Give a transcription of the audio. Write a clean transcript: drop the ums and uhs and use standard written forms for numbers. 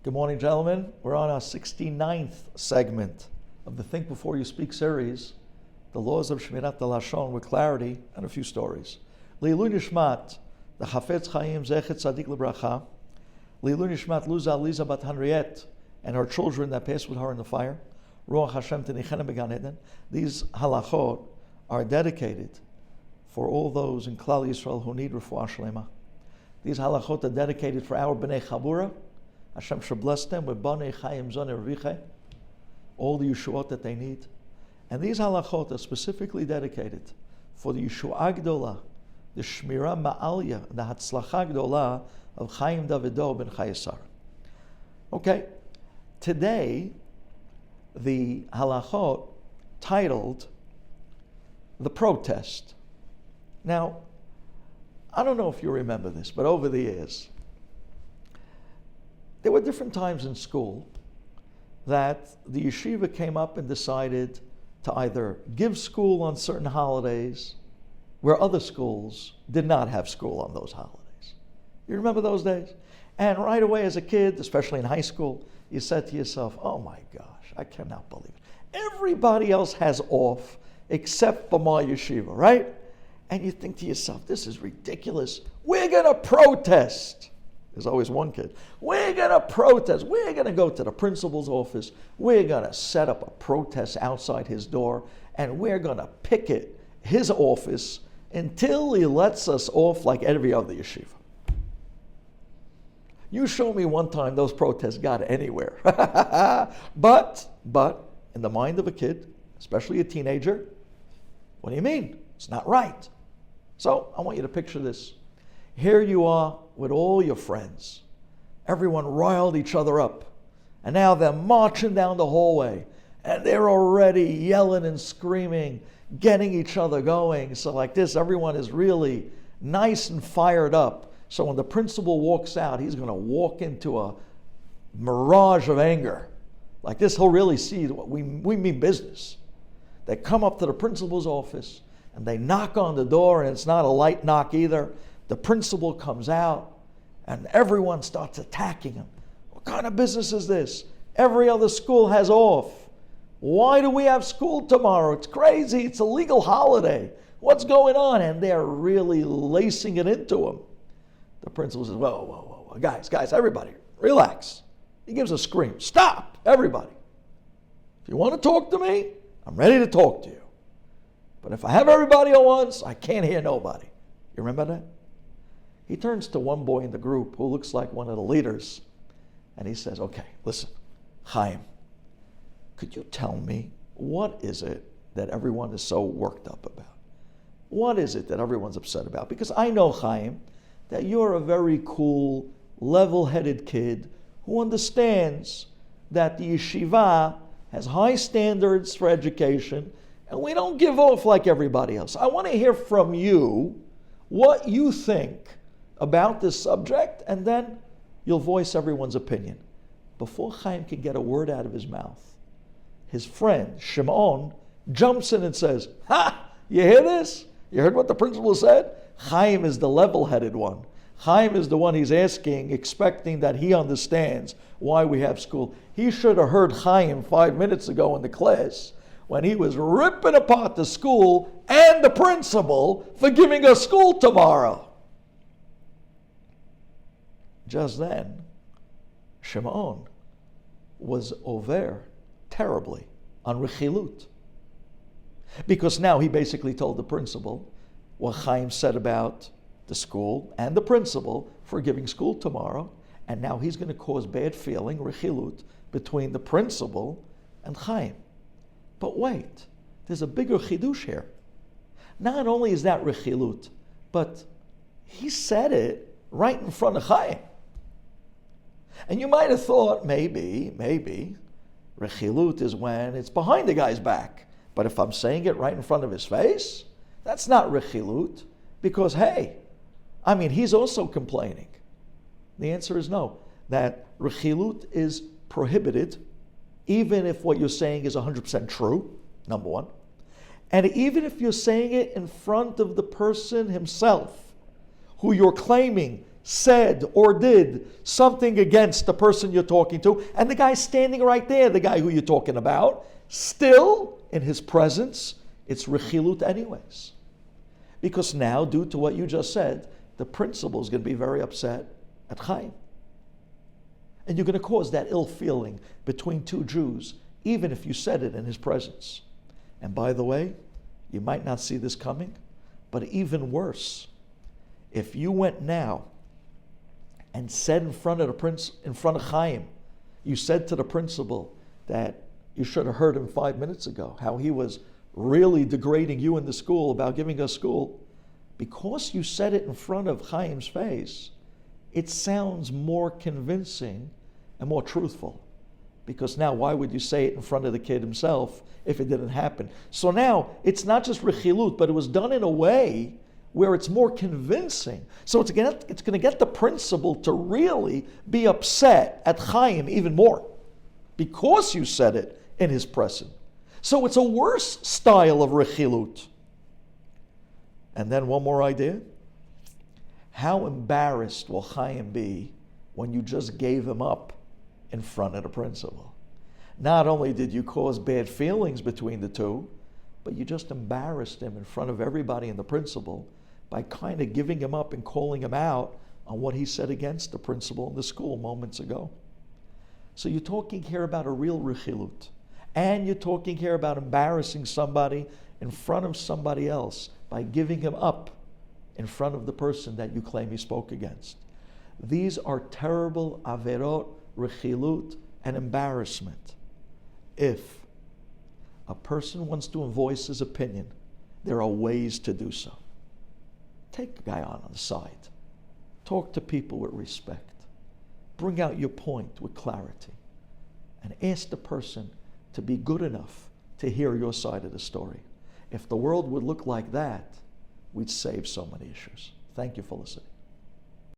Good morning, gentlemen. We're on our 69th segment of the Think Before You Speak series, the laws of Shemirat Halashon with clarity and a few stories. Leilu Nishmat, the Chafetz Chaim Zechet Tzadik Lebracha. Leilu Nishmat Luza Liza Bat Henriette and her children that passed with her in the fire. Ruach Hashem Tenichena Began Eden. These halachot are dedicated for all those in Klal Yisrael who need refuah shlema. These halachot are dedicated for our Bnei Chabura. Hashem should bless them with Banei Chayim Zonei Reviche, all the Yeshuot that they need. And these halachot are specifically dedicated for the Yeshua Gdola, the Shmira Ma'alya, the Hatzlacha Gdola of Chaim Davido ben Chayesar. Okay, today the halachot titled The Protest. Now, I don't know if you remember this, but over the years, there were different times in school that the yeshiva came up and decided to either give school on certain holidays where other schools did not have school on those holidays. You remember those days? And right away as a kid, especially in high school, you said to yourself, oh my gosh, I cannot believe it. Everybody else has off except for my yeshiva, right? And you think to yourself, this is ridiculous. We're going to protest. There's always one kid. We're going to protest. We're going to go to the principal's office. We're going to set up a protest outside his door, and we're going to picket his office until he lets us off like every other yeshiva. You show me one time those protests got anywhere. But in the mind of a kid, especially a teenager, what do you mean? It's not right. So I want you to picture this. Here you are with all your friends. Everyone riled each other up. And now they're marching down the hallway. And they're already yelling and screaming, getting each other going. So like this, everyone is really nice and fired up. So when the principal walks out, he's going to walk into a mirage of anger. Like this, he'll really see what we mean business. They come up to the principal's office and they knock on the door, and it's not a light knock either. The principal comes out and everyone starts attacking him. What kind of business is this? Every other school has off. Why do we have school tomorrow? It's crazy. It's a legal holiday. What's going on? And they're really lacing it into him. The principal says, whoa, guys, everybody, relax. He gives a scream. Stop, everybody. If you want to talk to me, I'm ready to talk to you. But if I have everybody at once, I can't hear nobody. You remember that? He turns to one boy in the group who looks like one of the leaders, and he says, okay, listen, Chaim, could you tell me what is it that everyone is so worked up about? What is it that everyone's upset about? Because I know, Chaim, that you're a very cool, level-headed kid who understands that the yeshiva has high standards for education, and we don't give off like everybody else. I want to hear from you what you think about this subject, and then you'll voice everyone's opinion. Before Chaim can get a word out of his mouth, his friend, Shimon, jumps in and says, ha, you hear this? You heard what the principal said? Chaim is the level-headed one. Chaim is the one he's asking, expecting that he understands why we have school. He should have heard Chaim 5 minutes ago in the class when he was ripping apart the school and the principal for giving us school tomorrow. Just then, Shimon was over terribly on Rechilut. Because now he basically told the principal what Chaim said about the school and the principal for giving school tomorrow, and now he's going to cause bad feeling, Rechilut, between the principal and Chaim. But wait, there's a bigger chidush here. Not only is that Rechilut, but he said it right in front of Chaim. And you might have thought, maybe, Rechilut is when it's behind the guy's back. But if I'm saying it right in front of his face, that's not Rechilut, because hey, he's also complaining. The answer is no, that Rechilut is prohibited, even if what you're saying is 100% true, number one. And even if you're saying it in front of the person himself, who you're claiming said or did something against the person you're talking to, and the guy's standing right there, the guy who you're talking about, still in his presence, it's rechilut anyways. Because now, due to what you just said, the principal is going to be very upset at Chaim. And you're going to cause that ill feeling between two Jews, even if you said it in his presence. And by the way, you might not see this coming, but even worse, if you went now and said in front of Chaim, you said to the principal that you should have heard him 5 minutes ago, how he was really degrading you in the school about giving us school. Because you said it in front of Chaim's face, it sounds more convincing and more truthful. Because now, why would you say it in front of the kid himself if it didn't happen? So now, it's not just rechilut, but it was done in a way where it's more convincing. So it's going to get the principal to really be upset at Chaim even more because you said it in his presence. So it's a worse style of rechilut. And then one more idea. How embarrassed will Chaim be when you just gave him up in front of the principal? Not only did you cause bad feelings between the two, but you just embarrassed him in front of everybody and the principal by kind of giving him up and calling him out on what he said against the principal in the school moments ago. So you're talking here about a real rechilut. And you're talking here about embarrassing somebody in front of somebody else by giving him up in front of the person that you claim he spoke against. These are terrible averot, rechilut, and embarrassment. If a person wants to voice his opinion, there are ways to do so. Take the guy on the side. Talk to people with respect. Bring out your point with clarity. And ask the person to be good enough to hear your side of the story. If the world would look like that, we'd save so many issues. Thank you for listening.